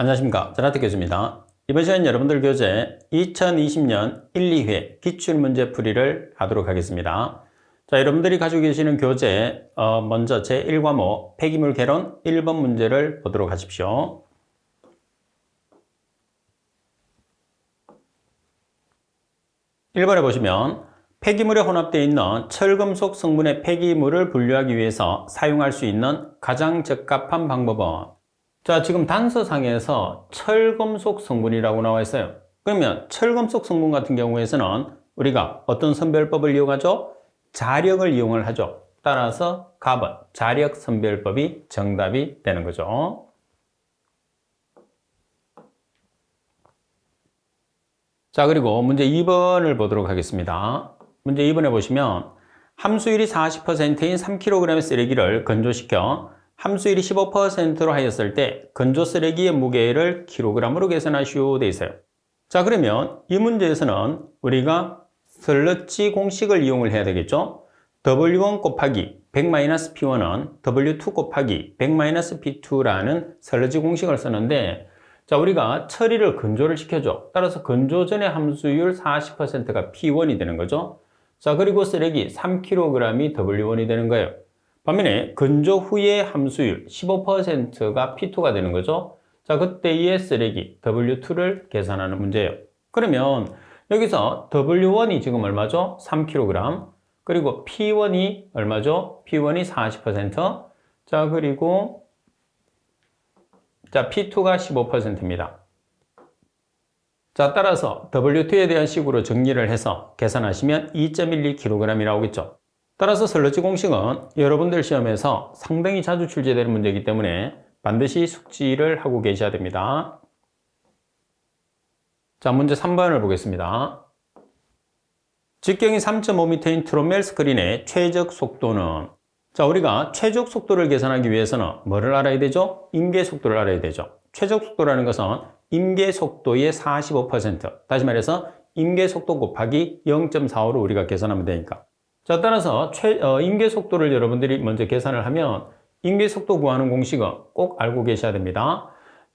안녕하십니까. 전하태 교수입니다. 이번 시간 여러분들 교재 2020년 1, 2회 기출문제 풀이를 하도록 하겠습니다. 자, 여러분들이 가지고 계시는 교재 먼저 제1과목 폐기물 개론 1번 문제를 보도록 하십시오. 1번에 보시면 폐기물에 혼합되어 있는 철금속 성분의 폐기물을 분류하기 위해서 사용할 수 있는 가장 적합한 방법은, 자, 지금 단서상에서 철금속 성분이라고 나와 있어요. 그러면 철금속 성분 같은 경우에서는 우리가 어떤 선별법을 이용하죠? 자력을 이용을 하죠. 따라서 답은 자력 선별법이 정답이 되는 거죠. 자, 그리고 문제 2번을 보도록 하겠습니다. 문제 2번에 보시면 함수율이 40%인 3kg의 쓰레기를 건조시켜 함수율이 15%로 하였을 때 건조 쓰레기의 무게를 kg으로 계산하시오 되어 있어요. 자, 그러면 이 문제에서는 우리가 슬러지 공식을 이용을 해야 되겠죠. W1 곱하기 100-P1은 W2 곱하기 100-P2라는 슬러지 공식을 쓰는데, 자, 우리가 처리를 건조를 시켜줘. 따라서 건조 전의 함수율 40%가 P1이 되는 거죠. 자, 그리고 쓰레기 3kg이 W1이 되는 거예요. 반면에 건조 후의 함수율 15%가 P2가 되는 거죠. 자, 그때의 쓰레기 W2를 계산하는 문제예요. 그러면 여기서 W1이 지금 얼마죠? 3kg. 그리고 P1이 얼마죠? P1이 40%. 자, 그리고 자, P2가 15%입니다. 자, 따라서 W2에 대한 식으로 정리를 해서 계산하시면 2.12kg이 나오겠죠. 따라서 슬러지 공식은 여러분들 시험에서 상당히 자주 출제되는 문제이기 때문에 반드시 숙지를 하고 계셔야 됩니다. 자, 문제 3번을 보겠습니다. 직경이 3.5m인 트롯멜 스크린의 최적 속도는, 자, 우리가 최적 속도를 계산하기 위해서는 뭐를 알아야 되죠? 임계 속도를 알아야 되죠. 최적 속도라는 것은 임계 속도의 45%, 다시 말해서 임계 속도 곱하기 0.45로 우리가 계산하면 되니까. 자, 따라서 임계 속도를 여러분들이 먼저 계산을 하면 임계 속도 구하는 공식은 꼭 알고 계셔야 됩니다.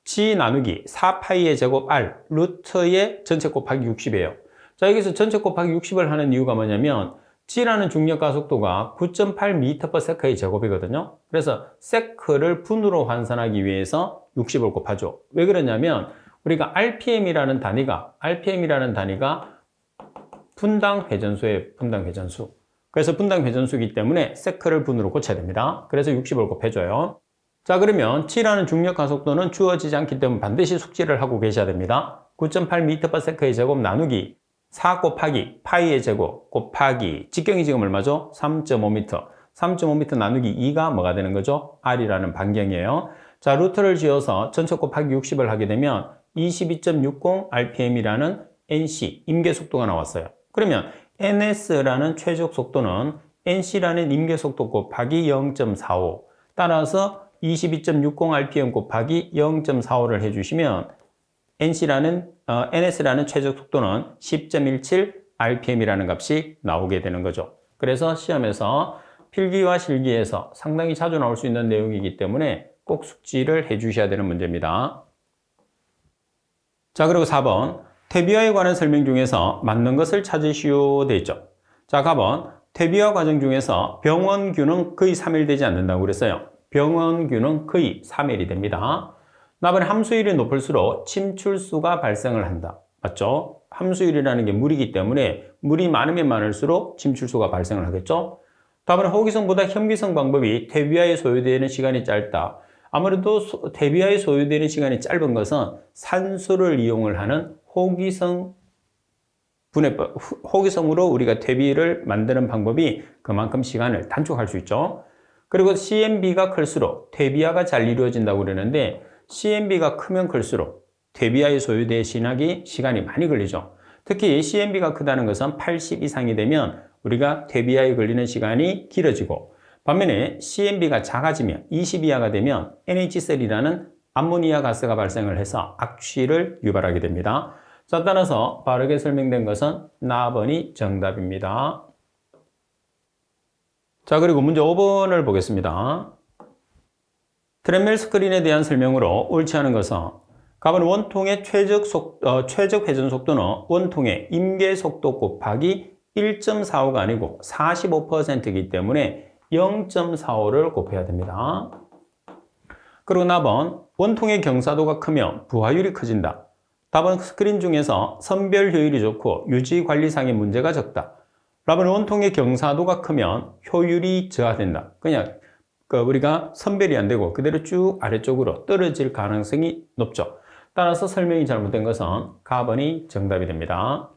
G 나누기 4파이의 제곱 R 루트의 전체 곱하기 60이에요. 자, 여기서 전체 곱하기 60을 하는 이유가 뭐냐면 G라는 중력 가속도가 9.8m/s의 제곱이거든요. 그래서 세크를 분으로 환산하기 위해서 60을 곱하죠. 왜 그러냐면 우리가 RPM이라는 단위가 분당 회전수예요. 분당 회전수. 그래서 분당 회전수이기 때문에 세크를 분으로 고쳐야 됩니다. 그래서 60을 곱해줘요. 자, 그러면 G라는 중력 가속도는 주어지지 않기 때문에 반드시 숙지를 하고 계셔야 됩니다. 9.8m/s의 제곱 나누기 4 곱하기 파이의 제곱 곱하기 직경이 지금 얼마죠? 3.5m. 3.5m 나누기 2가 뭐가 되는 거죠? R이라는 반경이에요. 자, 루트를 지어서 전체 곱하기 60을 하게 되면 22.60 rpm이라는 NC, 임계 속도가 나왔어요. 그러면 NS라는 최적 속도는 NC라는 임계 속도 곱하기 0.45. 따라서 22.60 rpm 곱하기 0.45를 해주시면 NS라는 최적 속도는 10.17 rpm이라는 값이 나오게 되는 거죠. 그래서 시험에서 필기와 실기에서 상당히 자주 나올 수 있는 내용이기 때문에 꼭 숙지를 해 주셔야 되는 문제입니다. 자, 그리고 4번 퇴비화에 관한 설명 중에서 맞는 것을 찾으시오 되어 있죠. 자, 가번 퇴비화 과정 중에서 병원균은 거의 3일 되지 않는다고 그랬어요. 병원균은 거의 3일이 됩니다. 나번 함수율이 높을수록 침출수가 발생을 한다. 맞죠? 함수율이라는 게 물이기 때문에 물이 많으면 많을수록 침출수가 발생을 하겠죠? 다음은 호기성보다 현기성 방법이 퇴비화에 소요되는 시간이 짧다. 아무래도 퇴비화에 소요되는 시간이 짧은 것은 산소를 이용을 하는 호기성 분해법, 호기성으로 우리가 퇴비를 만드는 방법이 그만큼 시간을 단축할 수 있죠. 그리고 CMB가 클수록 퇴비화가 잘 이루어진다고 그러는데 CMB가 크면 클수록 퇴비화에 소요될 시간이 많이 걸리죠. 특히 CMB가 크다는 것은 80 이상이 되면 우리가 퇴비화에 걸리는 시간이 길어지고, 반면에 CMB가 작아지면 20 이하가 되면 NH3라는 암모니아 가스가 발생을 해서 악취를 유발하게 됩니다. 자, 따라서 빠르게 설명된 것은 나번이 정답입니다. 자, 그리고 문제 5번을 보겠습니다. 트레멜 스크린에 대한 설명으로 옳지 않은 것은 가번 원통의 최적 회전 속도는 원통의 임계 속도 곱하기 1.45가 아니고 45%이기 때문에 0.45를 곱해야 됩니다. 그리고 나번 원통의 경사도가 크면 부하율이 커진다. 답은 스크린 중에서 선별 효율이 좋고 유지 관리상의 문제가 적다. 답은 원통의 경사도가 크면 효율이 저하된다. 그냥 우리가 선별이 안 되고 그대로 쭉 아래쪽으로 떨어질 가능성이 높죠. 따라서 설명이 잘못된 것은 가번이 정답이 됩니다.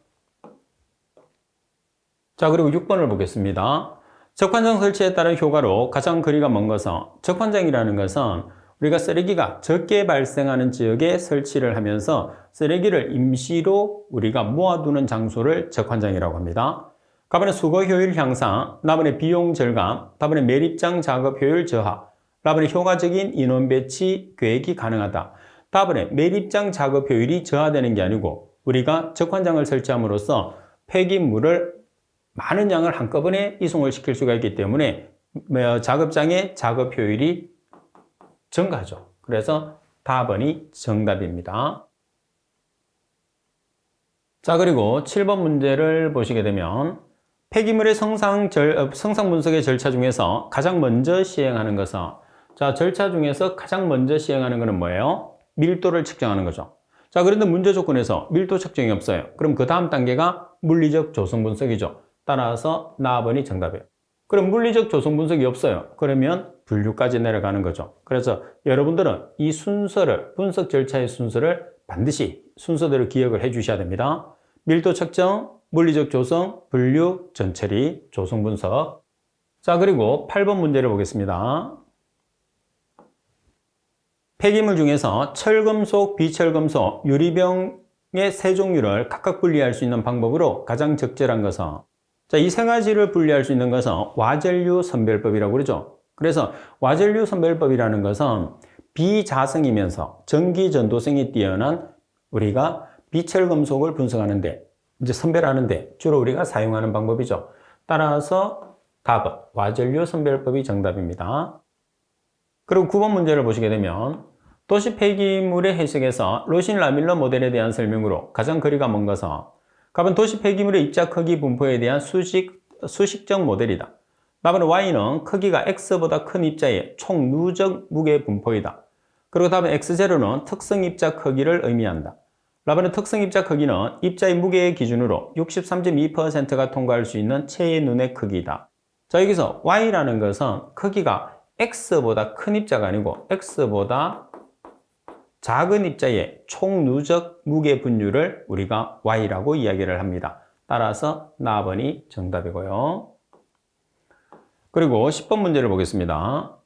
자, 그리고 6번을 보겠습니다. 적환장 설치에 따른 효과로 가장 거리가 먼 것은, 적환장이라는 것은 우리가 쓰레기가 적게 발생하는 지역에 설치를 하면서 쓰레기를 임시로 우리가 모아두는 장소를 적환장이라고 합니다. 가번의 수거 효율 향상, 나번의 비용 절감, 다번의 매립장 작업 효율 저하, 나번의 효과적인 인원 배치 계획이 가능하다. 다번에 매립장 작업 효율이 저하되는 게 아니고 우리가 적환장을 설치함으로써 폐기물을 많은 양을 한꺼번에 이송을 시킬 수가 있기 때문에 작업장의 작업 효율이 증가하죠. 그래서 답번이 정답입니다. 자, 그리고 7번 문제를 보시게 되면 폐기물의 성상 분석의 절차 중에서 가장 먼저 시행하는 것은, 자, 절차 중에서 가장 먼저 시행하는 것은 뭐예요? 밀도를 측정하는 거죠. 자, 그런데 문제 조건에서 밀도 측정이 없어요. 그럼 그 다음 단계가 물리적 조성 분석이죠. 따라서 나번이 정답이에요. 그럼 물리적 조성 분석이 없어요. 그러면 분류까지 내려가는 거죠. 그래서 여러분들은 이 순서를, 분석 절차의 순서를 반드시 순서대로 기억을 해 주셔야 됩니다. 밀도 측정, 물리적 조성, 분류, 전처리, 조성 분석. 자, 그리고 8번 문제를 보겠습니다. 폐기물 중에서 철금속, 비철금속, 유리병의 세 종류를 각각 분리할 수 있는 방법으로 가장 적절한 것은, 자, 이 세 가지를 분리할 수 있는 것은 와전류 선별법이라고 그러죠. 그래서 와전류 선별법이라는 것은 비자성이면서 전기 전도성이 뛰어난 우리가 비철금속을 분석하는데, 이제 선별하는데 주로 우리가 사용하는 방법이죠. 따라서 답은 와전류 선별법이 정답입니다. 그리고 9번 문제를 보시게 되면 도시 폐기물의 해석에서 로신 라밀러 모델에 대한 설명으로 가장 거리가 먼 것은, 답은 도시 폐기물의 입자 크기 분포에 대한 수식적 모델이다. 답은 Y는 크기가 X보다 큰 입자의 총 누적 무게 분포이다. 그리고 답은 X0는 특성 입자 크기를 의미한다. 답은 특성 입자 크기는 입자의 무게의 기준으로 63.2%가 통과할 수 있는 체의 눈의 크기다. 자, 여기서 Y라는 것은 크기가 X보다 큰 입자가 아니고 X보다 작은 입자의 총 누적 무게 분율을 우리가 Y라고 이야기를 합니다. 따라서 나번이 정답이고요. 그리고 10번 문제를 보겠습니다.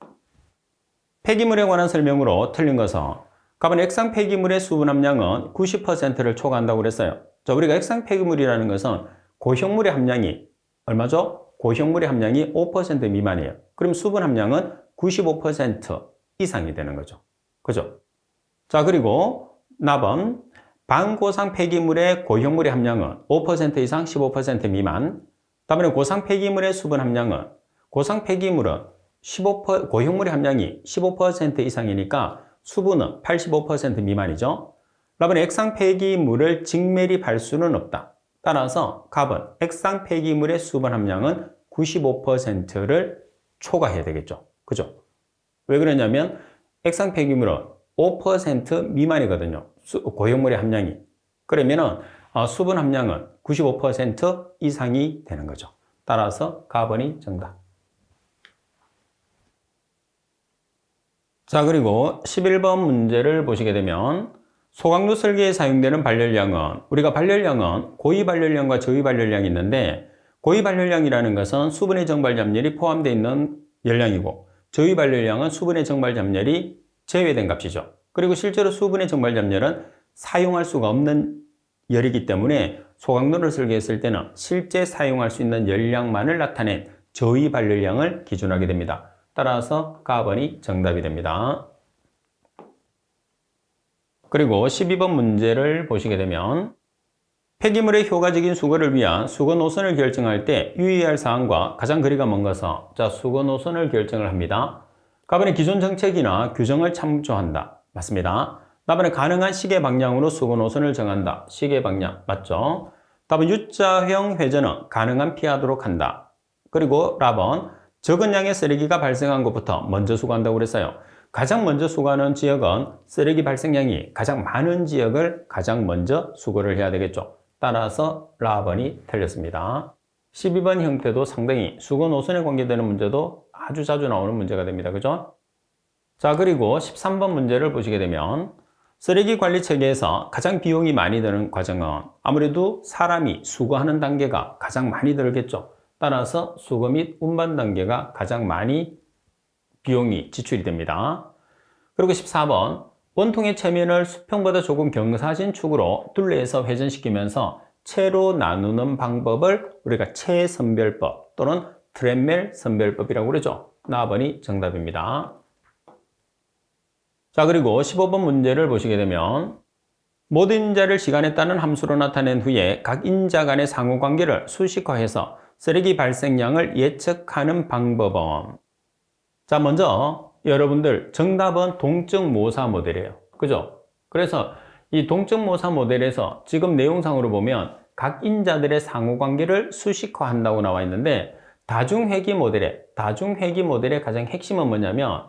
폐기물에 관한 설명으로 틀린 것은, 가번 액상 폐기물의 수분 함량은 90%를 초과한다고 그랬어요. 자, 우리가 액상 폐기물이라는 것은 고형물의 함량이 얼마죠? 고형물의 함량이 5% 미만이에요. 그럼 수분 함량은 95% 이상이 되는 거죠. 그죠? 자, 그리고 나번 반고상 폐기물의 고형물의 함량은 5% 이상 15% 미만. 다음에 고상 폐기물의 수분 함량은, 고상 폐기물은 고형물의 함량이 15% 이상이니까 수분은 85% 미만이죠. 다음에 액상 폐기물을 직매립할 수는 없다. 따라서 갑은 액상 폐기물의 수분 함량은 95%를 초과해야 되겠죠. 그죠? 왜 그러냐면 액상 폐기물은 5% 미만이거든요. 고형물의 함량이. 그러면은 수분 함량은 95% 이상이 되는 거죠. 따라서 가번이 정답. 자, 그리고 11번 문제를 보시게 되면 소각로 설계에 사용되는 발열량은, 우리가 발열량은 고위 발열량과 저위 발열량이 있는데, 고위 발열량이라는 것은 수분의 정발 잠열이 포함되어 있는 열량이고, 저위 발열량은 수분의 정발 잠열이 제외된 값이죠. 그리고 실제로 수분의 정발 잠열은 사용할 수가 없는 열이기 때문에 소각로를 설계했을 때는 실제 사용할 수 있는 열량만을 나타낸 저위 발열량을 기준하게 됩니다. 따라서 가번이 정답이 됩니다. 그리고 12번 문제를 보시게 되면 폐기물의 효과적인 수거를 위한 수거 노선을 결정할 때 유의할 사항과 가장 거리가 먼 것은, 자, 수거 노선을 결정을 합니다. 가번의 기존 정책이나 규정을 참조한다. 맞습니다. 답은 가능한 시계 방향으로 수거노선을 정한다. 시계 방향 맞죠? 답은 U자형 회전은 가능한 피하도록 한다. 그리고 답은 적은 양의 쓰레기가 발생한 것부터 먼저 수거한다고 그랬어요. 가장 먼저 수거하는 지역은 쓰레기 발생량이 가장 많은 지역을 가장 먼저 수거를 해야 되겠죠. 따라서 라번이 틀렸습니다. 12번 형태도 상당히 수거 노선에 관계되는 문제도 아주 자주 나오는 문제가 됩니다. 그죠? 자, 그리고 13번 문제를 보시게 되면 쓰레기 관리 체계에서 가장 비용이 많이 드는 과정은 아무래도 사람이 수거하는 단계가 가장 많이 들겠죠. 따라서 수거 및 운반 단계가 가장 많이 비용이 지출이 됩니다. 그리고 14번 원통의 채면을 수평보다 조금 경사진 축으로 둘레에서 회전시키면서 채로 나누는 방법을 우리가 채선별법 또는 드레멜 선별법이라고 그러죠. 나번이 정답입니다. 자, 그리고 15번 문제를 보시게 되면 모든 인자를 시간에 따른 함수로 나타낸 후에 각 인자 간의 상호관계를 수식화해서 쓰레기 발생량을 예측하는 방법은 자, 먼저 여러분들 정답은 동적 모사 모델이에요. 그죠? 그래서 이 동적 모사 모델에서 지금 내용상으로 보면 각 인자들의 상호관계를 수식화한다고 나와 있는데 다중회귀 모델의 가장 핵심은 뭐냐면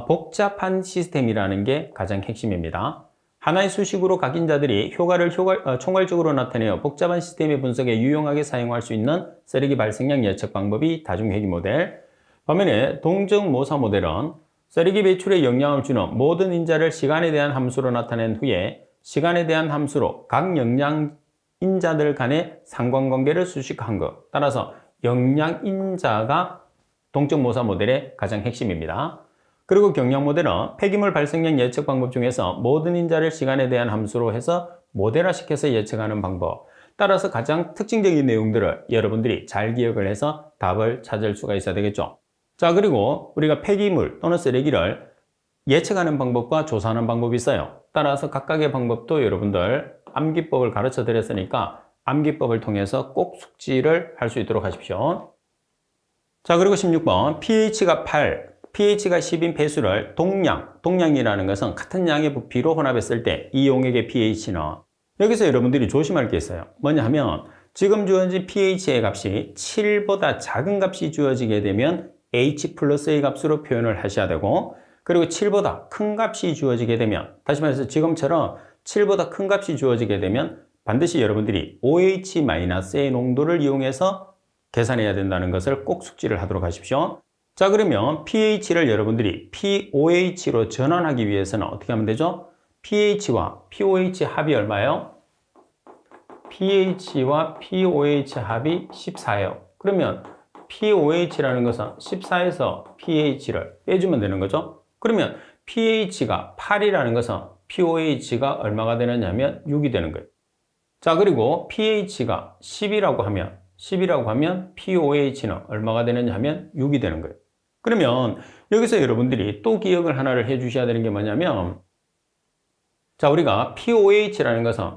복잡한 시스템이라는 게 가장 핵심입니다. 하나의 수식으로 각 인자들이 효과를 총괄적으로 나타내어 복잡한 시스템의 분석에 유용하게 사용할 수 있는 쓰레기 발생량 예측 방법이 다중회귀 모델. 반면에 동적 모사 모델은 쓰레기 배출에 영향을 주는 모든 인자를 시간에 대한 함수로 나타낸 후에 시간에 대한 함수로 각 영양 인자들 간의 상관관계를 수식한 것. 따라서 영양 인자가 동적 모사 모델의 가장 핵심입니다. 그리고 경량 모델은 폐기물 발생량 예측 방법 중에서 모든 인자를 시간에 대한 함수로 해서 모델화시켜서 예측하는 방법. 따라서 가장 특징적인 내용들을 여러분들이 잘 기억을 해서 답을 찾을 수가 있어야 되겠죠. 자, 그리고 우리가 폐기물 또는 쓰레기를 예측하는 방법과 조사하는 방법이 있어요. 따라서 각각의 방법도 여러분들 암기법을 가르쳐 드렸으니까 암기법을 통해서 꼭 숙지를 할 수 있도록 하십시오. 자, 그리고 16번 pH가 8, pH가 10인 폐수를 동량이라는 것은 같은 양의 부피로 혼합했을 때 이 용액의 pH는 여기서 여러분들이 조심할 게 있어요. 뭐냐 하면 지금 주어진 pH의 값이 7보다 작은 값이 주어지게 되면 H 플러스 A 값으로 표현을 하셔야 되고 그리고 7보다 큰 값이 주어지게 되면 다시 말해서 지금처럼 7보다 큰 값이 주어지게 되면 반드시 여러분들이 OH-의 농도를 이용해서 계산해야 된다는 것을 꼭 숙지를 하도록 하십시오. 자, 그러면 pH를 여러분들이 POH로 전환하기 위해서는 어떻게 하면 되죠? pH와 POH 합이 얼마예요? pH와 POH 합이 14예요. 그러면 POH라는 것은 14에서 pH를 빼주면 되는 거죠. 그러면 pH가 8이라는 것은 POH가 얼마가 되느냐 하면 6이 되는 거예요. 자, 그리고 pH가 10이라고 하면 POH는 얼마가 되느냐 하면 6이 되는 거예요. 그러면 여기서 여러분들이 또 기억을 하나를 해 주셔야 되는 게 뭐냐면 자, 우리가 POH라는 것은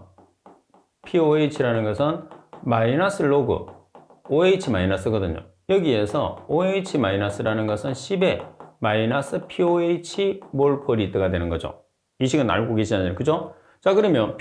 마이너스 로그 OH 마이너스거든요. 여기에서 OH-라는 것은 10의 마이너스 POH 몰퍼리트가 되는 거죠. 이 식은 알고 계시잖아요. 그죠? 자, 그러면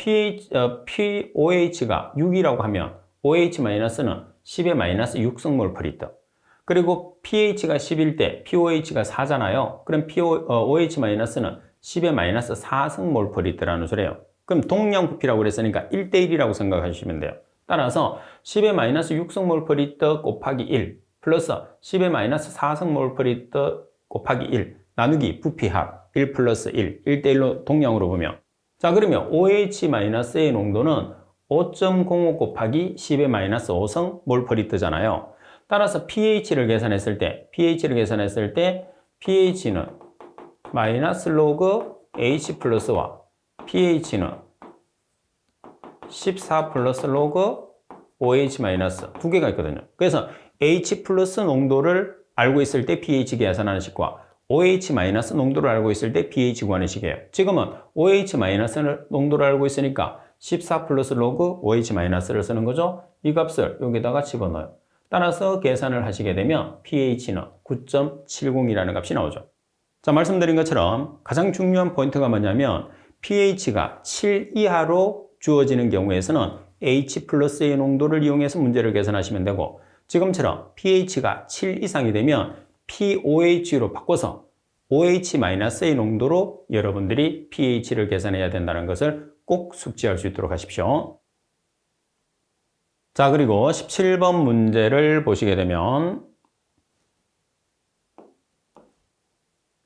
POH가 6이라고 하면 OH-는 10의 마이너스 6성 몰퍼리트. 그리고 pH가 10일 때 POH가 4잖아요. 그럼 OH-는 10의 마이너스 4성 몰퍼리트라는 소리예요. 그럼 동량 부피라고 그랬으니까 1대1이라고 생각하시면 돼요. 따라서 10의 마이너스 6성 몰퍼리트 곱하기 1 플러스 10의 마이너스 4성 몰퍼리트 곱하기 1 나누기 부피합 1 플러스 1 1대1로 동량으로 보면 자, 그러면 OH-의 농도는 5.05 곱하기 10의 마이너스 5성 몰퍼리트잖아요. 따라서 pH를 계산했을 때 pH는 마이너스 로그 H 플러스와 pH는 14 플러스 로그 OH 마이너스 두 개가 있거든요. 그래서 H 플러스 농도를 알고 있을 때 pH 계산하는 식과 OH 마이너스 농도를 알고 있을 때 pH 구하는 식이에요. 지금은 OH 마이너스 농도를 알고 있으니까 14 플러스 로그 OH 마이너스를 쓰는 거죠. 이 값을 여기다가 집어넣어요. 따라서 계산을 하시게 되면 pH는 9.70이라는 값이 나오죠. 자, 말씀드린 것처럼 가장 중요한 포인트가 뭐냐면 pH가 7 이하로 주어지는 경우에서는 H 플러스의 농도를 이용해서 문제를 계산하시면 되고, 지금처럼 pH가 7 이상이 되면 pOH로 바꿔서 OH-의 농도로 여러분들이 pH를 계산해야 된다는 것을 꼭 숙지할 수 있도록 하십시오. 자, 그리고 17번 문제를 보시게 되면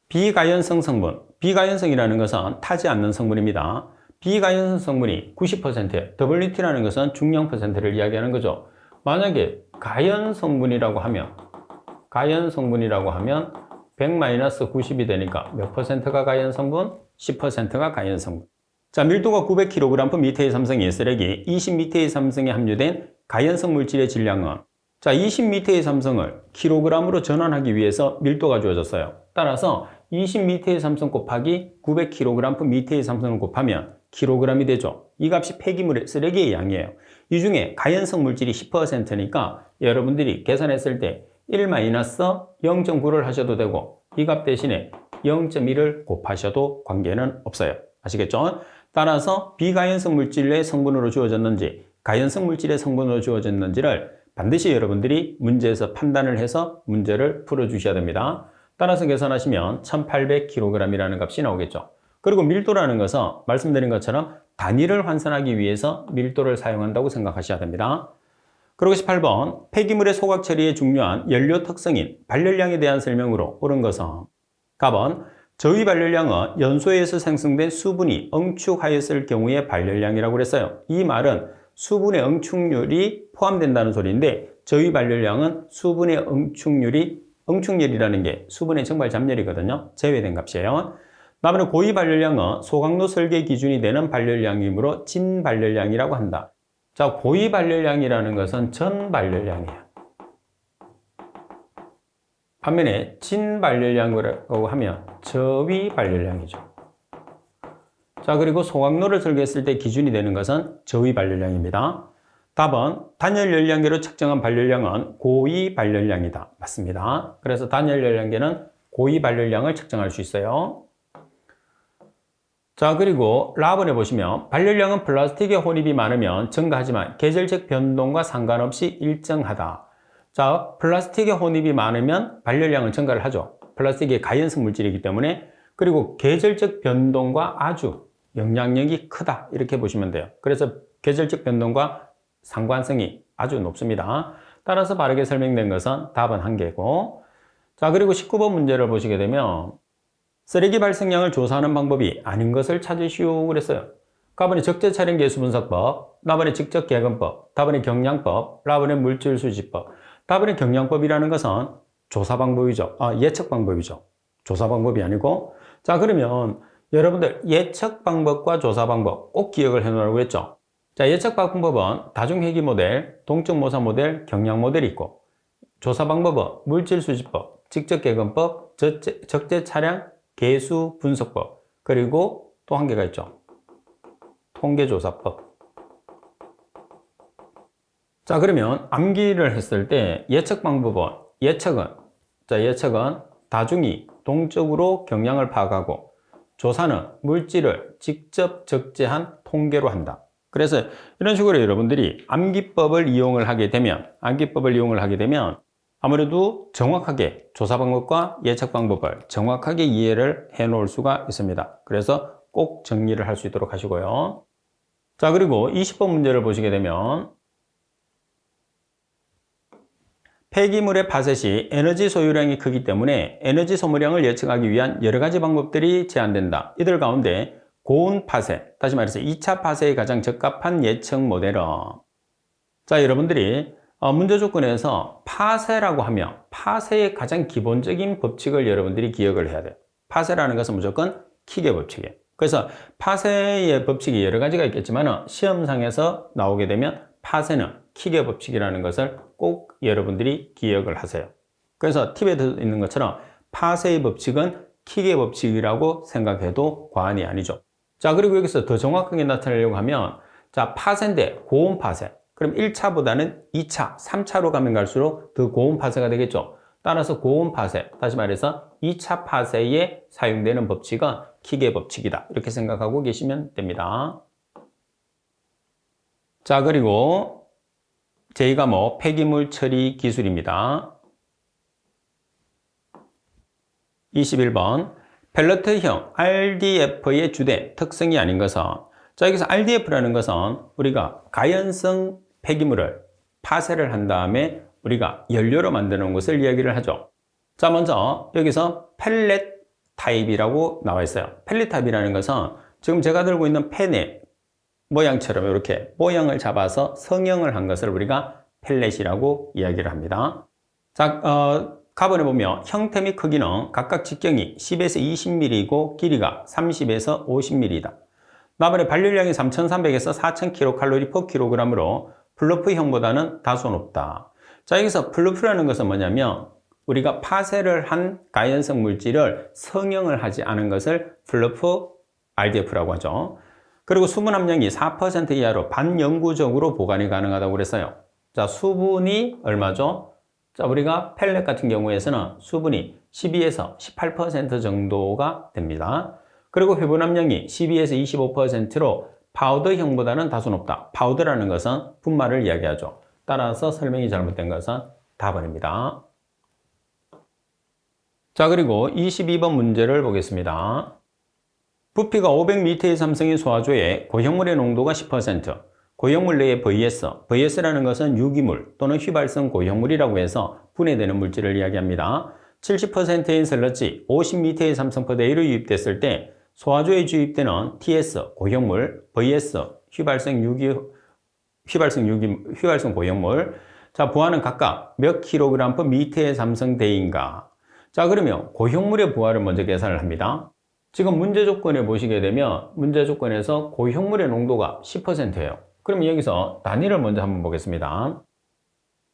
비가연성 성분, 비가연성이라는 것은 타지 않는 성분입니다. 비가연성 성분이 90%, WT라는 것은 중량 %를 이야기하는 거죠. 만약에 가연성분이라고 하면 100-90이 되니까 몇 %가 가연성분? 10%가 가연성분. 자, 밀도가 900kg/m의 삼성의 쓰레기 20m의 삼성에 함유된 가연성 물질의 질량은, 자, 20m의 삼성을 kg으로 전환하기 위해서 밀도가 주어졌어요. 따라서 20m의 삼성 곱하기 900kg/m의 삼성을 곱하면 kg이 되죠. 이 값이 폐기물의 쓰레기의 양이에요. 이 중에 가연성 물질이 10%니까 여러분들이 계산했을 때 1-0.9를 하셔도 되고, 이 값 대신에 0.1을 곱하셔도 관계는 없어요. 아시겠죠? 따라서 비가연성 물질의 성분으로 주어졌는지 가연성 물질의 성분으로 주어졌는지를 반드시 여러분들이 문제에서 판단을 해서 문제를 풀어주셔야 됩니다. 따라서 계산하시면 1800kg이라는 값이 나오겠죠. 그리고 밀도라는 것은 말씀드린 것처럼 단위를 환산하기 위해서 밀도를 사용한다고 생각하셔야 됩니다. 그리고 18번, 폐기물의 소각 처리에 중요한 연료 특성인 발열량에 대한 설명으로 옳은 것은, 답은 저위 발열량은 연소에서 생성된 수분이 응축하였을 경우의 발열량이라고 그랬어요. 이 말은 수분의 응축률이 포함된다는 소리인데, 저위 발열량은 수분의 응축률이라는 게 수분의 정발 잠열이거든요. 제외된 값이에요. 다음에 고위 발열량은 소각로 설계 기준이 되는 발열량이므로 진 발열량이라고 한다. 자, 고위 발열량이라는 것은 전 발열량이에요. 반면에 진 발열량이라고 하면 저위 발열량이죠. 자, 그리고 소각로를 설계했을 때 기준이 되는 것은 저위 발열량입니다. 답은 단열 열량계로 측정한 발열량은 고위 발열량이다. 맞습니다. 그래서 단열 열량계는 고위 발열량을 측정할 수 있어요. 자, 그리고 라번에 보시면 발열량은 플라스틱의 혼입이 많으면 증가하지만 계절적 변동과 상관없이 일정하다. 자, 플라스틱의 혼입이 많으면 발열량은 증가를 하죠. 플라스틱이 가연성 물질이기 때문에. 그리고 계절적 변동과 아주 영향력이 크다, 이렇게 보시면 돼요. 그래서 계절적 변동과 상관성이 아주 높습니다. 따라서 바르게 설명된 것은 답은 1개고, 자, 그리고 19번 문제를 보시게 되면 쓰레기 발생량을 조사하는 방법이 아닌 것을 찾으시오 그랬어요. 가번에 적재 차량 계수 분석법, 나번에 직접 계근법, 다번에 경량법, 라번에 물질 수집법. 다번에 경량법이라는 것은 조사 방법이죠. 예측 방법이죠. 조사 방법이 아니고. 자, 그러면 여러분들 예측 방법과 조사 방법 꼭 기억을 해 놓으라고 했죠. 자, 예측 방법은 다중회귀 모델, 동적 모사 모델, 경량 모델이 있고, 조사 방법은 물질 수집법, 직접 계근법, 적재 차량 계수 분석법, 그리고 또 한 개가 있죠. 통계조사법. 자, 그러면 암기를 했을 때 예측 방법은, 예측은 다중이 동적으로 경량을 파악하고, 조사는 물질을 직접 적재한 통계로 한다. 그래서 이런 식으로 여러분들이 암기법을 이용을 하게 되면 아무래도 정확하게 조사 방법과 예측 방법을 정확하게 이해를 해 놓을 수가 있습니다. 그래서 꼭 정리를 할 수 있도록 하시고요. 자, 그리고 20번 문제를 보시게 되면 폐기물의 파쇄 시 에너지 소유량이 크기 때문에 에너지 소모량을 예측하기 위한 여러 가지 방법들이 제한된다. 이들 가운데 고온 파쇄, 다시 말해서 2차 파쇄에 가장 적합한 예측 모델은, 자, 여러분들이 문제 조건에서 파쇄라고 하면 파쇄의 가장 기본적인 법칙을 여러분들이 기억을 해야 돼요. 파쇄라는 것은 무조건 킥의 법칙이에요. 그래서 파쇄의 법칙이 여러 가지가 있겠지만 시험상에서 나오게 되면 파쇄는 킥의 법칙이라는 것을 꼭 여러분들이 기억을 하세요. 그래서 팁에 있는 것처럼 파쇄의 법칙은 킥의 법칙이라고 생각해도 과언이 아니죠. 자, 그리고 여기서 더 정확하게 나타내려고 하면, 자, 파쇄인데 고온 파쇄. 그럼 1차보다는 2차, 3차로 가면 갈수록 더 고온 파쇄가 되겠죠. 따라서 고온 파쇄, 다시 말해서 2차 파쇄에 사용되는 법칙은 킥의 법칙이다. 이렇게 생각하고 계시면 됩니다. 자, 그리고 제2과목 폐기물 처리 기술입니다. 21번 펠러트형 RDF의 주된 특성이 아닌 것은, 자, 여기서 RDF라는 것은 우리가 가연성 폐기물을 파쇄를 한 다음에 우리가 연료로 만드는 것을 이야기를 하죠. 자, 먼저 여기서 펠렛 타입이라고 나와 있어요. 펠렛 타입이라는 것은 지금 제가 들고 있는 펜의 모양처럼 이렇게 모양을 잡아서 성형을 한 것을 우리가 펠렛이라고 이야기를 합니다. 자, 가번에 보면 형태 및 크기는 각각 직경이 10에서 20mm이고 길이가 30에서 50mm이다. 나번에 발열량이 3,300에서 4,000kcal/kg으로 플루프형보다는 다소 높다. 자, 여기서 플루프라는 것은 뭐냐면 우리가 파쇄를 한 가연성 물질을 성형을 하지 않은 것을 플루프 RDF라고 하죠. 그리고 수분 함량이 4% 이하로 반영구적으로 보관이 가능하다고 그랬어요. 자, 수분이 얼마죠? 자, 우리가 펠렛 같은 경우에서는 수분이 12에서 18% 정도가 됩니다. 그리고 회분 함량이 12에서 25%로 파우더형보다는 다소 높다. 파우더라는 것은 분말을 이야기하죠. 따라서 설명이 잘못된 것은 답은입니다. 자, 그리고 22번 문제를 보겠습니다. 부피가 500m의 삼성인 소화조에 고형물의 농도가 10%, 고형물 내의 VS라는 것은 유기물 또는 휘발성 고형물이라고 해서 분해되는 물질을 이야기합니다. 70%인 슬러지 50m의 삼성포대로 유입됐을 때 소화조에 주입되는 TS 고형물, VS 휘발성 고형물, 자, 부하는 각각 몇 kg/m의 삼성대인가? 자, 그러면 고형물의 부하를 먼저 계산을 합니다. 지금 문제 조건에 보시게 되면 문제 조건에서 고형물의 농도가 10%예요. 그럼 여기서 단위를 먼저 한번 보겠습니다.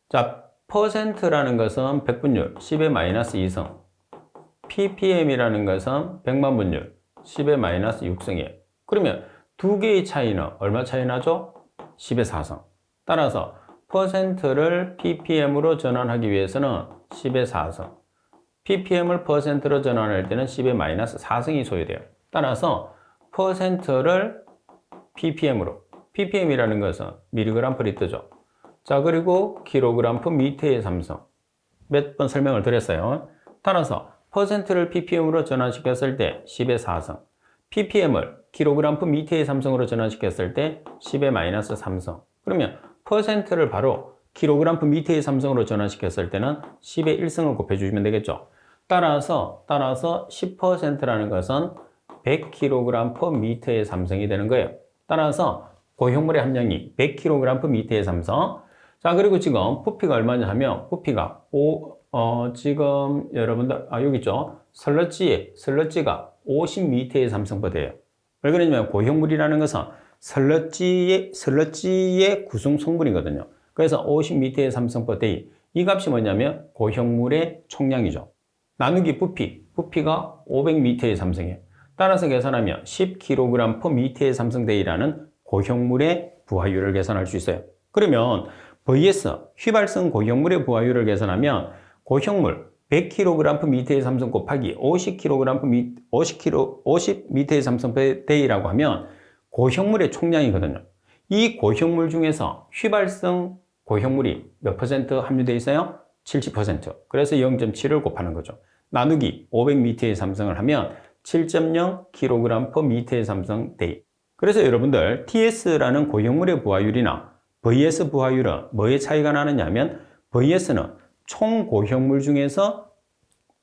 자, 퍼센트라는 것은 백분율 10의 마이너스 2성, ppm이라는 것은 100만 분율 10의 마이너스 6성이에요. 그러면 두 개의 차이는 얼마 차이 나죠? 10의 4성. 따라서 퍼센트를 ppm으로 전환하기 위해서는 10의 4성, ppm을 퍼센트로 전환할 때는 10의 마이너스 4성이 소요돼요. 따라서 퍼센트를 ppm으로, ppm이라는 것은 미리그램 퍼 리터죠. 자, 그리고 킬로그램 퍼 미터의 삼성. 몇 번 설명을 드렸어요. 따라서 퍼센트를 ppm으로 전환시켰을 때 10의 4성, ppm을 킬로그램 퍼 미터의 삼성으로 전환시켰을 때 10의 마이너스 3성. 그러면 퍼센트를 바로 킬로그램 퍼 미터의 삼성으로 전환시켰을 때는 10의 1성을 곱해주시면 되겠죠. 따라서 10%라는 것은 100kg per 미터의 삼성이 되는 거예요. 따라서 고형물의 함량이 100kg per 미터의 삼성. 자, 그리고 지금 부피가 얼마냐 하면 부피가 지금 여러분들 여기 있죠. 슬러지가 50m의 삼성포대예요. 왜 그러냐면 고형물이라는 것은 슬러지의 구성 성분이거든요. 그래서 50m의 삼성포대, 이 값이 뭐냐면 고형물의 총량이죠. 나누기 부피가 500m의 삼성이에요. 따라서 계산하면 10kg per 미터의 삼성대이라는 고형물의 부하율을 계산할 수 있어요. 그러면 VS, 휘발성 고형물의 부하율을 계산하면 고형물 100kg per 미터의 삼성 곱하기 50m의 삼성대이라고 하면 고형물의 총량이거든요. 이 고형물 중에서 휘발성 고형물이 몇 퍼센트 함유되어 있어요? 70%. 그래서 0.7을 곱하는 거죠. 나누기 500m의 삼성을 하면 7.0kg per 미터의 삼성대. 그래서 여러분들 TS라는 고형물의 부하율이나 VS 부하율은 뭐의 차이가 나느냐 하면 VS는 총 고형물 중에서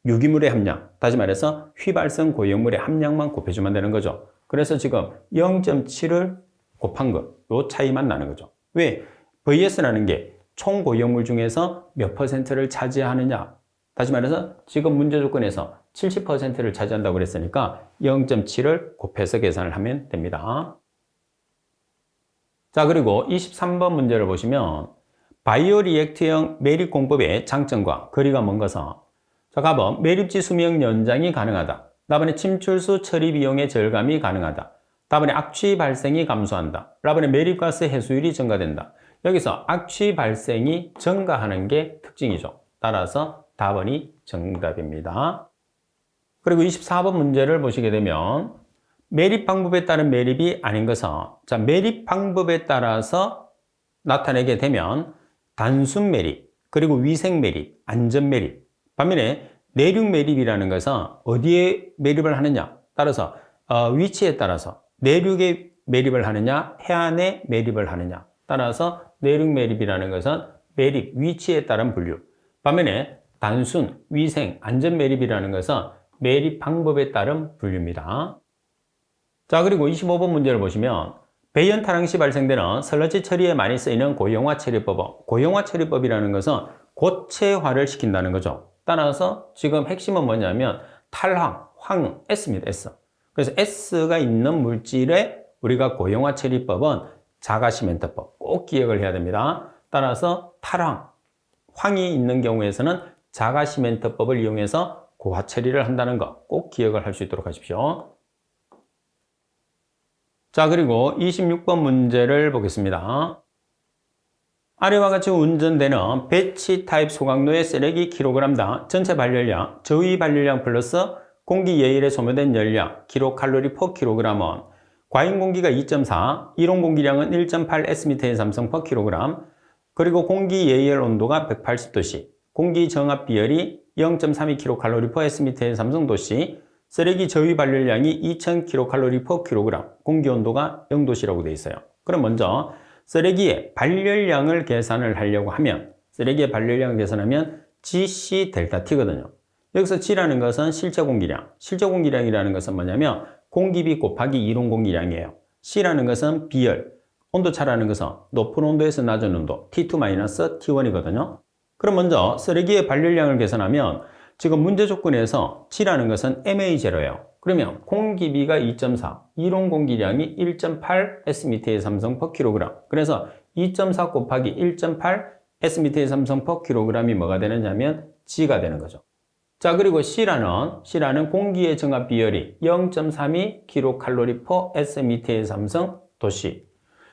유기물의 함량, 다시 말해서 휘발성 고형물의 함량만 곱해주면 되는 거죠. 그래서 지금 0.7을 곱한 것, 요 차이만 나는 거죠. 왜? VS라는 게 총 고형물 중에서 몇 퍼센트를 차지하느냐. 다시 말해서 지금 문제 조건에서 70%를 차지한다고 그랬으니까 0.7을 곱해서 계산을 하면 됩니다. 자, 그리고 23번 문제를 보시면 바이오 리액트형 매립 공법의 장점과 거리가 먼 것은, 자, 가번 매립지 수명 연장이 가능하다. 답번에 침출수 처리 비용의 절감이 가능하다. 답번에 악취 발생이 감소한다. 답번에 매립가스 해수율이 증가된다. 여기서 악취 발생이 증가하는 게 특징이죠. 따라서 답번이 정답입니다. 그리고 24번 문제를 보시게 되면 매립 방법에 따른 매립이 아닌 것은, 자, 매립 방법에 따라서 나타내게 되면 단순 매립, 그리고 위생 매립, 안전 매립. 반면에 내륙 매립이라는 것은 어디에 매립을 하느냐 따라서 위치에 따라서 내륙에 매립을 하느냐, 해안에 매립을 하느냐 따라서 내륙 매립이라는 것은 매립 위치에 따른 분류. 반면에 단순 위생 안전 매립이라는 것은 매립 방법에 따른 분류입니다. 자, 그리고 25번 문제를 보시면 배연 타랑 시 발생되는 슬러지 처리에 많이 쓰이는 고형화 처리법은, 고형화 처리법이라는 것은 고체화를 시킨다는 거죠. 따라서 지금 핵심은 뭐냐면 탈황, 황, S입니다. S. 그래서 S가 있는 물질에 우리가 고형화 처리법은 자가시멘트법 꼭 기억을 해야 됩니다. 따라서 탈황, 황이 있는 경우에서는 자가시멘트법을 이용해서 고화 처리를 한다는 거 꼭 기억을 할 수 있도록 하십시오. 자, 그리고 26번 문제를 보겠습니다. 아래와 같이 운전되는 배치 타입 소각로의 쓰레기 킬로그램당 전체 발열량, 저위 발열량 플러스 공기 예일에 소모된 열량, 킬로칼로리 퍼 킬로그램은 과잉 공기가 2.4, 이론 공기량은 1.8 S미터의 삼성 퍼 킬로그램, 그리고 공기 예일 온도가 180도씨, 공기 정압 비열이 0.32 킬로칼로리 퍼 S미터의 삼성도씨, 쓰레기 저위 발열량이 2000 킬로칼로리 퍼 킬로그램, 공기 온도가 0도씨라고 되어 있어요. 그럼 먼저 쓰레기의 발열량을 계산을 하려고 하면, 쓰레기의 발열량을 계산하면 GC 델타 T거든요. 여기서 G라는 것은 실제 공기량, 실제 공기량이라는 것은 뭐냐면 공기비 곱하기 이론 공기량이에요. C라는 것은 비열, 온도차라는 것은 높은 온도에서 낮은 온도, T2-T1이거든요. 그럼 먼저 쓰레기의 발열량을 계산하면 지금 문제 조건에서 G라는 것은 MA0예요. 그러면 공기비가 2.4, 이론 공기량이 1.8 S미터의 삼성 퍼 킬로그램. 그래서 2.4 곱하기 1.8 S미터의 삼성 퍼 킬로그램이 뭐가 되느냐면 G가 되는 거죠. 자, 그리고 C라는 공기의 정압 비열이 0.32 킬로칼로리 퍼 S미터의 삼성 도씨.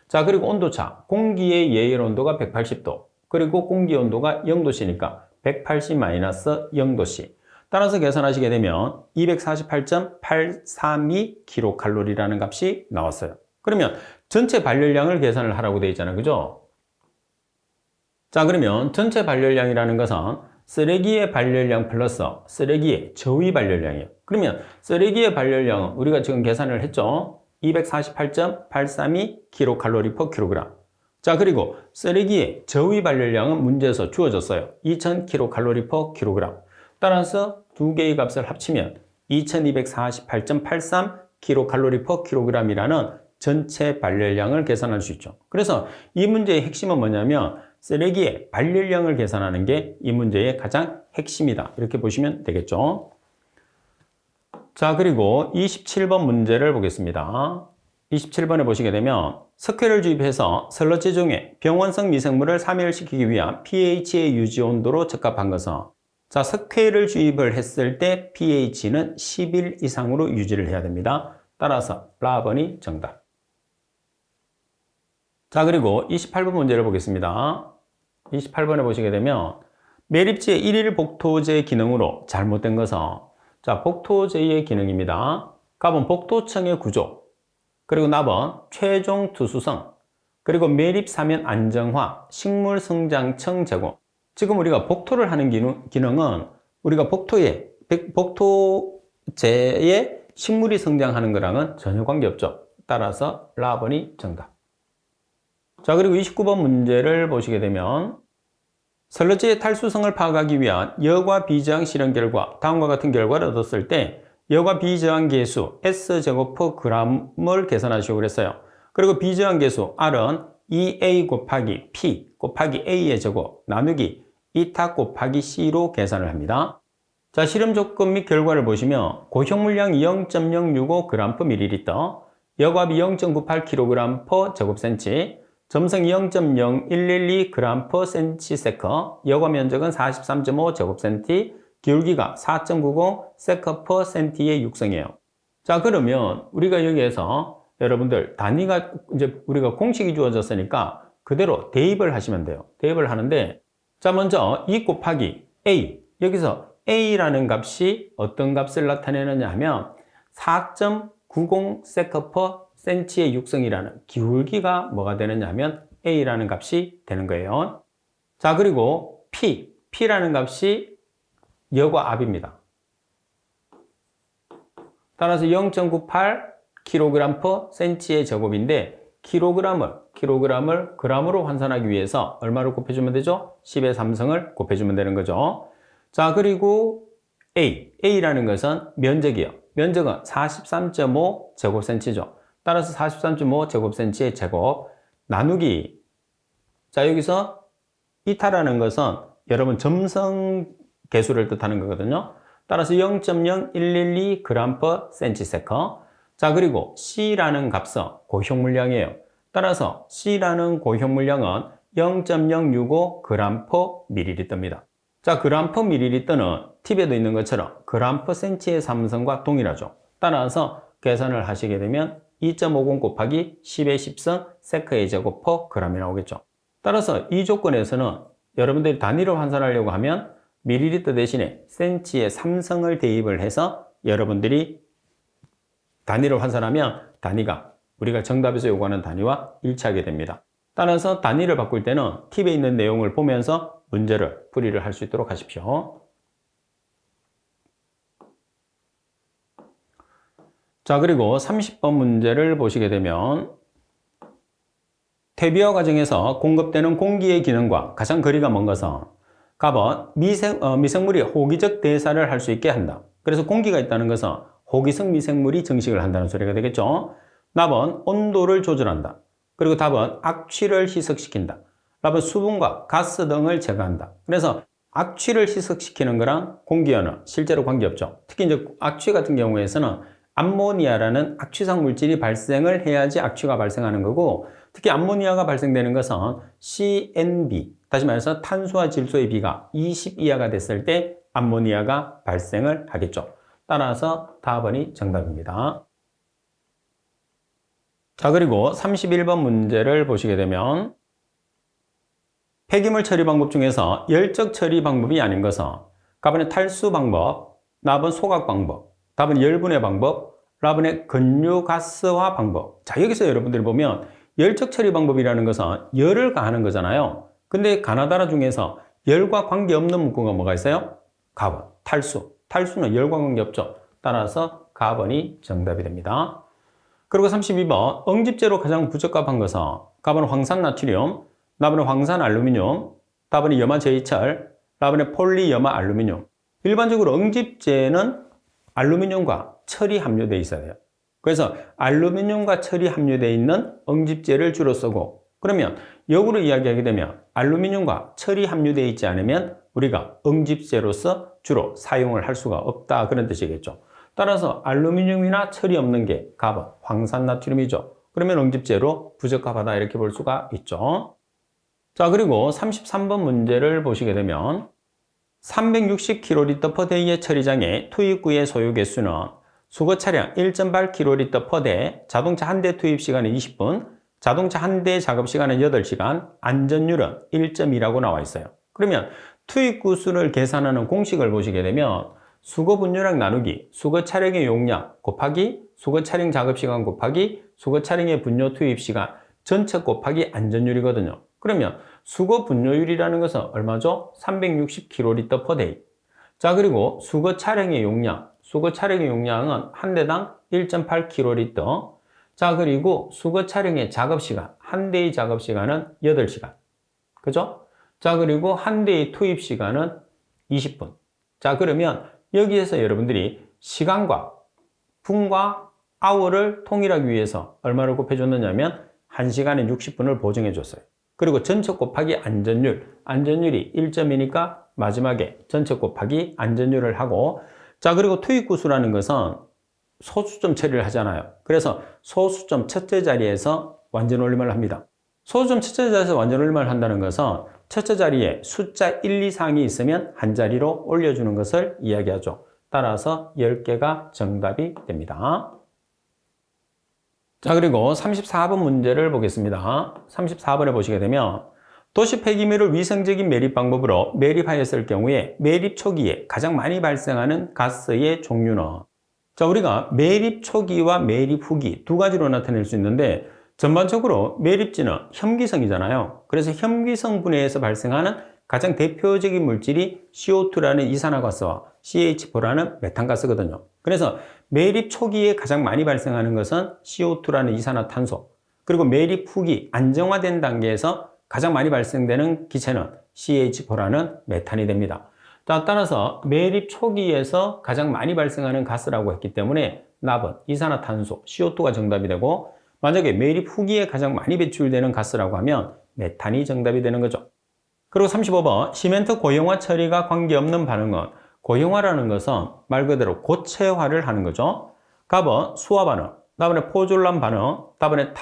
자, 그리고 온도차, 공기의 예열 온도가 180도, 그리고 공기 온도가 0도씨니까 180-0도씨. 따라서 계산하시게 되면 248.832 킬로칼로리라는 값이 나왔어요. 그러면 전체 발열량을 계산을 하라고 되어 있잖아요. 그죠? 자, 그러면 전체 발열량이라는 것은 쓰레기의 발열량 플러스 쓰레기의 저위 발열량이에요. 그러면 쓰레기의 발열량은 우리가 지금 계산을 했죠. 248.832 킬로칼로리 퍼 킬로그램. 자, 그리고 쓰레기의 저위 발열량은 문제에서 주어졌어요. 2000 킬로칼로리 퍼 킬로그램. 따라서 두 개의 값을 합치면 2248.83 킬로칼로리 퍼 킬로그램이라는 전체 발열량을 계산할 수 있죠. 그래서 이 문제의 핵심은 뭐냐면 쓰레기의 발열량을 계산하는 게 이 문제의 가장 핵심이다. 이렇게 보시면 되겠죠. 자, 그리고 27번 문제를 보겠습니다. 27번에 보시게 되면 석회를 주입해서 슬러지 중에 병원성 미생물을 사멸시키기 위한 pH의 유지 온도로 적합한 것은, 자, 석회를 주입을 했을 때 pH는 11 이상으로 유지를 해야 됩니다. 따라서 라번이 정답. 자, 그리고 28번 문제를 보겠습니다. 28번에 보시게 되면 매립지의 1일 복토제 기능으로 잘못된 것은, 자, 복토제의 기능입니다. 갑은 복토층의 구조, 그리고 납은 최종 투수성, 그리고 매립 사면 안정화, 식물 성장층 제공. 지금 우리가 복토를 하는 기능은 우리가 복토제에 식물이 성장하는 거랑은 전혀 관계없죠. 따라서 라번이 정답. 자, 그리고 29번 문제를 보시게 되면 슬러지의 탈수성을 파악하기 위한 여과 비저항 실험 결과, 다음과 같은 결과를 얻었을 때 여과 비저항 계수 S제곱 퍼 g을 계산하시고 그랬어요. 그리고 비저항 계수 R은 2A 곱하기 P 곱하기 A의 제곱 나누기 2타 곱하기 C로 계산을 합니다. 자, 실험 조건 및 결과를 보시면 고형물량이 0.065g per ml, 여과비 0.98kg per 제곱센치, 점성이 0.0112g per cm, 여과 면적은 43.5 제곱센티, 기울기가 4.90 세커 per cm의 육성이에요. 자, 그러면 우리가 여기에서 여러분들 단위가 이제 우리가 공식이 주어졌으니까 그대로 대입을 하시면 돼요. 대입을 하는데, 자, 먼저 2 곱하기 A, 여기서 A라는 값이 어떤 값을 나타내느냐 하면 4.90 세커/cm의 육성이라는 기울기가 뭐가 되느냐 하면 A라는 값이 되는 거예요. 자, 그리고 P라는 값이 여과 압입니다. 따라서 0.98 kg/cm의 제곱인데 킬로그램을 g으로 환산하기 위해서 얼마를 곱해주면 되죠? 10의 3승을 곱해주면 되는 거죠. 자, 그리고 A라는 것은 면적이요. 면적은 43.5 제곱센치죠. 따라서 43.5 제곱센치의 제곱 나누기. 자, 여기서 이타라는 것은 여러분 점성 개수를 뜻하는 거거든요. 따라서 0.0112 g/cm. 자, 그리고 C라는 값은 고효물량이에요. 따라서 C라는 고효물량은 0.065 g/ml입니다. 자, g/ml는 팁에도 있는 것처럼 g/cm의 삼성과 동일하죠. 따라서 계산을 하시게 되면 2.50 곱하기 10의 10승 세크의 제곱 퍼 g이 나오겠죠. 따라서 이 조건에서는 여러분들이 단위를 환산하려고 하면 밀리리터 대신에 센치의 3승을 대입을 해서 여러분들이 단위를 환산하면 단위가 우리가 정답에서 요구하는 단위와 일치하게 됩니다. 따라서 단위를 바꿀 때는 팁에 있는 내용을 보면서 문제를 풀이를 할 수 있도록 하십시오. 자, 그리고 30번 문제를 보시게 되면 퇴비화 과정에서 공급되는 공기의 기능과 가장 거리가 먼 것은 갑은 미생물이 호기적 대사를 할 수 있게 한다. 그래서 공기가 있다는 것은 호기성 미생물이 증식을 한다는 소리가 되겠죠. 납은 온도를 조절한다. 그리고 답은 악취를 희석시킨다. 답은 수분과 가스 등을 제거한다. 그래서 악취를 희석시키는 거랑 공기와는 실제로 관계없죠. 특히 이제 악취 같은 경우에서는 암모니아라는 악취성 물질이 발생을 해야지 악취가 발생하는 거고, 특히 암모니아가 발생되는 것은 CNB, 다시 말해서 탄소와 질소의 비가 20 이하가 됐을 때 암모니아가 발생을 하겠죠. 따라서 답번이 정답입니다. 자, 그리고 31번 문제를 보시게 되면 폐기물 처리 방법 중에서 열적 처리 방법이 아닌 것은 답은 탈수 방법, 답은 소각 방법, 답은 열분해 방법, 답은 건류가스화 방법. 자, 여기서 여러분들이 보면 열적 처리 방법이라는 것은 열을 가하는 거잖아요. 근데 가나다라 중에서 열과 관계없는 문구가 뭐가 있어요? 가번, 탈수. 탈수는 열과 관계없죠. 따라서 가번이 정답이 됩니다. 그리고 32번 응집제로 가장 부적합한 것은 가번은 황산나트륨, 답은 황산알루미늄, 답은 염화제이철, 답은 폴리염화알루미늄. 일반적으로 응집제는 알루미늄과 철이 함유되어 있어야 돼요. 그래서 알루미늄과 철이 함유되어 있는 응집제를 주로 쓰고, 그러면 역으로 이야기하게 되면 알루미늄과 철이 함유되어 있지 않으면 우리가 응집제로서 주로 사용을 할 수가 없다, 그런 뜻이겠죠. 따라서 알루미늄이나 철이 없는 게 가번, 황산나트륨이죠. 그러면 응집제로 부적합하다 이렇게 볼 수가 있죠. 자, 그리고 33번 문제를 보시게 되면 360kl/day의 처리장의 투입구의 소요 개수는 수거 차량 1.8kl/day, 자동차 한 대 투입 시간은 20분, 자동차 한 대 작업 시간은 8시간, 안전율은 1.2라고 나와 있어요. 그러면 투입구 수를 계산하는 공식을 보시게 되면 수거 분유량 나누기 수거 차량의 용량 곱하기 수거 차량 작업 시간 곱하기 수거 차량의 분유 투입 시간 전체 곱하기 안전율이거든요. 그러면 수거 분유율이라는 것은 얼마죠? 360kl/day. 자, 그리고 수거 차량의 용량, 수거 차량의 용량은 한 대당 1.8kl. 자, 그리고 수거 차량의 작업 시간, 한 대의 작업 시간은 8시간. 그죠? 자, 그리고 한 대의 투입 시간은 20분. 자, 그러면 여기에서 여러분들이 시간과 분과 아워를 통일하기 위해서 얼마를 곱해줬느냐면 1시간에 60분을 보정해줬어요. 그리고 전체 곱하기 안전율, 안전율이 1점이니까 마지막에 전체 곱하기 안전율을 하고, 자, 그리고 투입구수라는 것은 소수점 처리를 하잖아요. 그래서 소수점 첫째 자리에서 완전올림을 합니다. 소수점 첫째 자리에서 완전올림을 한다는 것은 첫째 자리에 숫자 1, 2, 3이 있으면 한 자리로 올려주는 것을 이야기하죠. 따라서 10개가 정답이 됩니다. 자, 그리고 34번 문제를 보겠습니다. 34번에 보시게 되면 도시 폐기물을 위생적인 매립 방법으로 매립하였을 경우에 매립 초기에 가장 많이 발생하는 가스의 종류는, 자, 우리가 매립 초기와 매립 후기 두 가지로 나타낼 수 있는데, 전반적으로 매립지는 혐기성이잖아요. 그래서 혐기성 분해에서 발생하는 가장 대표적인 물질이 CO2라는 이산화가스와 CH4라는 메탄가스거든요. 그래서 매립 초기에 가장 많이 발생하는 것은 CO2라는 이산화탄소, 그리고 매립 후기 안정화된 단계에서 가장 많이 발생되는 기체는 CH4라는 메탄이 됩니다. 따라서 매립 초기에서 가장 많이 발생하는 가스라고 했기 때문에 납은 이산화탄소, CO2가 정답이 되고, 만약에 매립 후기에 가장 많이 배출되는 가스라고 하면 메탄이 정답이 되는 거죠. 그리고 35번, 시멘트 고형화 처리가 관계없는 반응은, 고형화라는 것은 말 그대로 고체화를 하는 거죠. 답은 수화 반응, 답은 포졸란 반응, 답은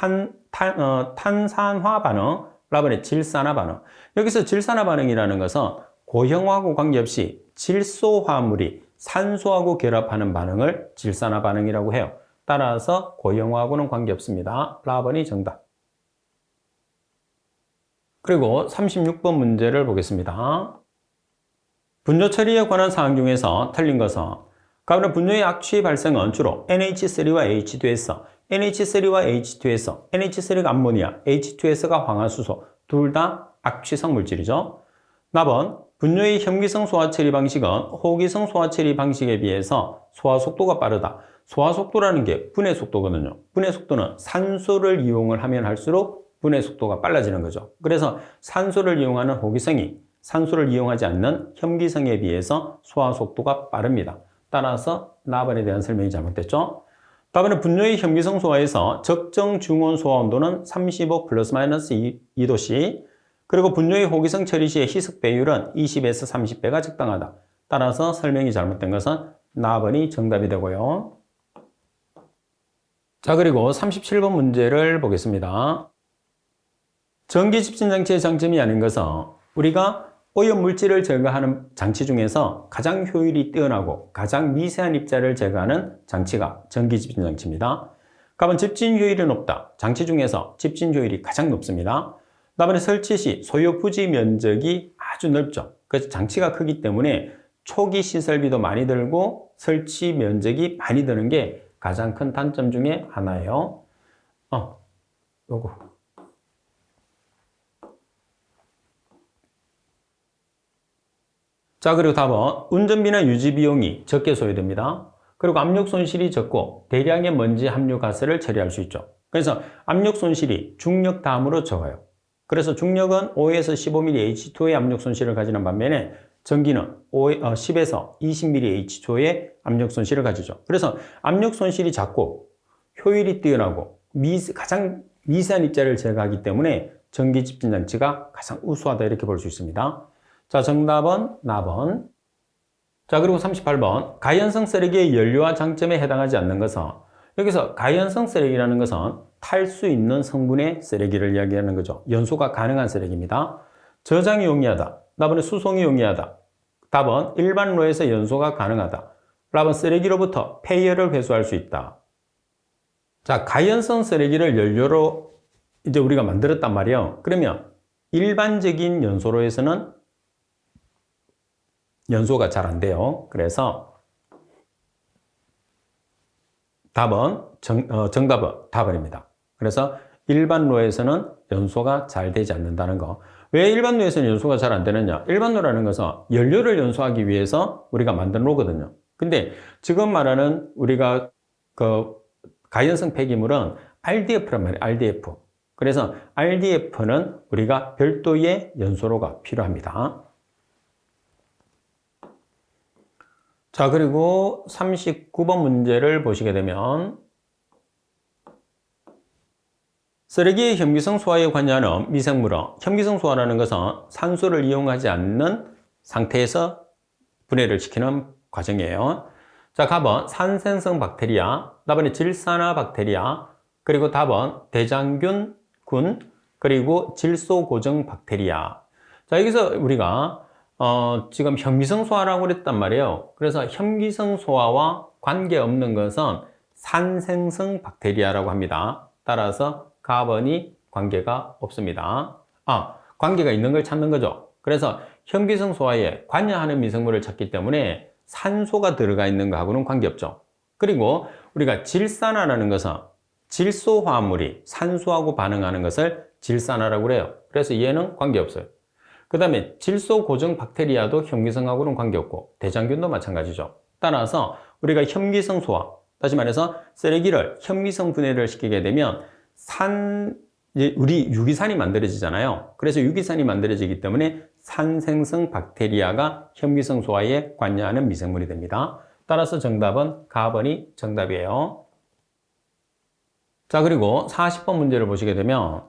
탄산화 반응, 답은 질산화 반응. 여기서 질산화 반응이라는 것은 고형화하고 관계없이 질소화합물이 산소하고 결합하는 반응을 질산화 반응이라고 해요. 따라서 고형화하고는 관계없습니다. 4번이 정답. 그리고 36번 문제를 보겠습니다. 분뇨 처리에 관한 사항 중에서 틀린 것은, 가운데 분뇨의 악취 발생은 주로 NH3와 H2에서, NH3와 H2에서, NH3가 암모니아, H2S가 황화수소, 둘 다 악취성 물질이죠. 답은 분뇨의 혐기성 소화 처리 방식은 호기성 소화 처리 방식에 비해서 소화 속도가 빠르다. 소화 속도라는 게 분해 속도거든요. 분해 속도는 산소를 이용을 하면 할수록 분해 속도가 빨라지는 거죠. 그래서 산소를 이용하는 호기성이 산소를 이용하지 않는 혐기성에 비해서 소화 속도가 빠릅니다. 따라서 나번에 대한 설명이 잘못됐죠. 답은 분뇨의 혐기성 소화에서 적정 중온 소화 온도는 35 플러스 마이너스 2도씨, 그리고 분뇨의 호기성 처리 시의 희석 배율은 20에서 30배가 적당하다. 따라서 설명이 잘못된 것은 나번이 정답이 되고요. 자, 그리고 37번 문제를 보겠습니다. 전기 집진 장치의 장점이 아닌 것은, 우리가 오염 물질을 제거하는 장치 중에서 가장 효율이 뛰어나고 가장 미세한 입자를 제거하는 장치가 전기 집진 장치입니다. 그러면 집진 효율이 높다. 장치 중에서 집진 효율이 가장 높습니다. 그다음에 설치 시 소요 부지 면적이 아주 넓죠. 그래서 장치가 크기 때문에 초기 시설비도 많이 들고 설치 면적이 많이 드는 게 가장 큰 단점 중에 하나예요. 요거. 자, 그리고 답은 운전비나 유지 비용이 적게 소요됩니다. 그리고 압력 손실이 적고 대량의 먼지 함유 가스를 처리할 수 있죠. 그래서 압력 손실이 중력 다음으로 적어요. 그래서 중력은 5에서 15mm H2의 압력 손실을 가지는 반면에 전기는 10에서 20mm H2의 압력 손실을 가지죠. 그래서 압력 손실이 작고 효율이 뛰어나고 가장 미세한 입자를 제거하기 때문에 전기 집진 장치가 가장 우수하다, 이렇게 볼 수 있습니다. 자, 정답은 나번. 자, 그리고 38번. 가연성 쓰레기의 연료와 장점에 해당하지 않는 것은, 여기서 가연성 쓰레기라는 것은 탈 수 있는 성분의 쓰레기를 이야기하는 거죠. 연소가 가능한 쓰레기입니다. 저장이 용이하다. 답은 수송이 용이하다. 답은 일반로에서 연소가 가능하다. 답은 쓰레기로부터 폐열을 회수할 수 있다. 자, 가연성 쓰레기를 연료로 이제 우리가 만들었단 말이에요. 그러면 일반적인 연소로에서는 연소가 잘 안 돼요. 그래서 답은 정답은 답은입니다. 그래서 일반로에서는 연소가 잘 되지 않는다는 거. 왜 일반로에서는 연소가 잘 안 되느냐? 일반로라는 것은 연료를 연소하기 위해서 우리가 만든 로거든요. 근데 지금 말하는 우리가 그 가연성 폐기물은 RDF란 말이에요. RDF. 그래서 RDF는 우리가 별도의 연소로가 필요합니다. 자, 그리고 39번 문제를 보시게 되면, 쓰레기의 혐기성 소화에 관여하는 미생물은, 혐기성 소화라는 것은 산소를 이용하지 않는 상태에서 분해를 시키는 과정이에요. 자, 답은 산생성 박테리아, 답은 질산화 박테리아, 그리고 답은 대장균, 그리고 질소 고정 박테리아. 자, 여기서 우리가 지금 혐기성 소화라고 그랬단 말이에요. 그래서 혐기성 소화와 관계없는 것은 산생성 박테리아라고 합니다. 따라서 가번이 관계가 없습니다. 관계가 있는 걸 찾는 거죠. 그래서 현기성 소화에 관여하는 미생물을 찾기 때문에 산소가 들어가 있는 거하고는 관계없죠. 그리고 우리가 질산화라는 것은 질소 화합물이 산소하고 반응하는 것을 질산화라고 그래요. 그래서 얘는 관계없어요. 그 다음에 질소 고정 박테리아도 현기성하고는 관계없고 대장균도 마찬가지죠. 따라서 우리가 현기성 소화, 다시 말해서 쓰레기를 현기성 분해를 시키게 되면 우리 유기산이 만들어지잖아요. 그래서 유기산이 만들어지기 때문에 산생성 박테리아가 현기성 소화에 관여하는 미생물이 됩니다. 따라서 정답은 가번이 정답이에요. 자, 그리고 40번 문제를 보시게 되면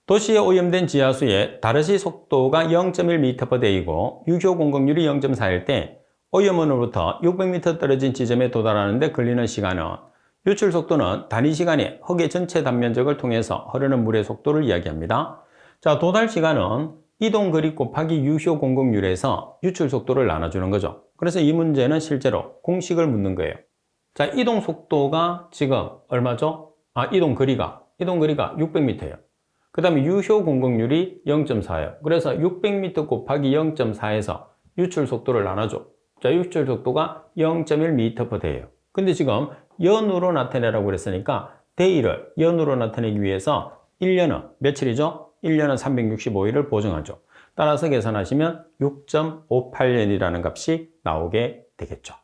도시에 오염된 지하수의 다르시 속도가 0.1m/d이고 유효 공급률이 0.4일 때 오염원으로부터 600m 떨어진 지점에 도달하는데 걸리는 시간은, 유출 속도는 단위 시간에 흙의 전체 단면적을 통해서 흐르는 물의 속도를 이야기합니다. 자, 도달 시간은 이동 거리 곱하기 유효 공급률에서 유출 속도를 나눠주는 거죠. 그래서 이 문제는 실제로 공식을 묻는 거예요. 자, 이동 속도가 지금 얼마죠? 이동 거리가 600m예요. 그 다음에 유효 공급률이 0.4예요. 그래서 600m 곱하기 0.4에서 유출 속도를 나눠줘. 자, 유출 속도가 0.1m/d예요. 근데 지금 연으로 나타내라고 그랬으니까 day를 연으로 나타내기 위해서 1년은 며칠이죠? 1년은 365일을 보정하죠. 따라서 계산하시면 6.58년이라는 값이 나오게 되겠죠.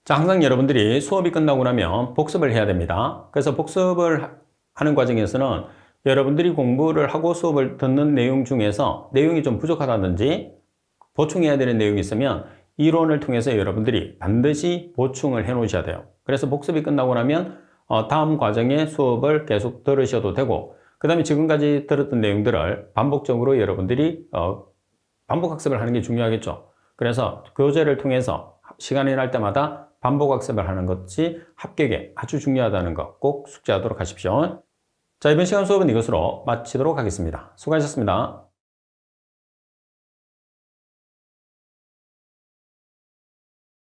자, 항상 여러분들이 수업이 끝나고 나면 복습을 해야 됩니다. 그래서 복습을 하는 과정에서는 여러분들이 공부를 하고 수업을 듣는 내용 중에서 내용이 좀 부족하다든지 보충해야 되는 내용이 있으면 이론을 통해서 여러분들이 반드시 보충을 해 놓으셔야 돼요. 그래서 복습이 끝나고 나면 다음 과정의 수업을 계속 들으셔도 되고, 그 다음에 지금까지 들었던 내용들을 반복적으로 여러분들이 반복학습을 하는 게 중요하겠죠. 그래서 교재를 통해서 시간이 날 때마다 반복학습을 하는 것이 합격에 아주 중요하다는 거 꼭 숙지하도록 하십시오. 자, 이번 시간 수업은 이것으로 마치도록 하겠습니다. 수고하셨습니다.